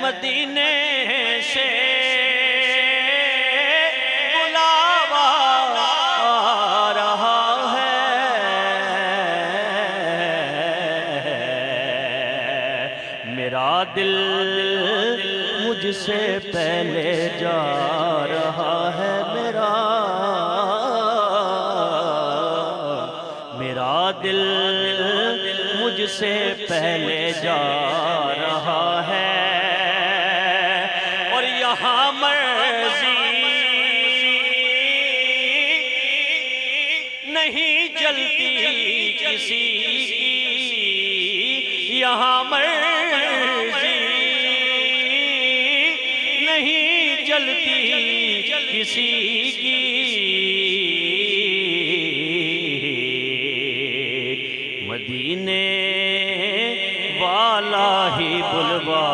मदीने से बुलावा आ रहा है। मेरा दिल मुझसे पहले जा रहा है। मेरा दिल मुझसे पहले जा रहा है। और यहाँ मर्जी नहीं जलती किसी की, यहाँ मर्जी नहीं जलती किसी की। मदीने वाला ही बुलवा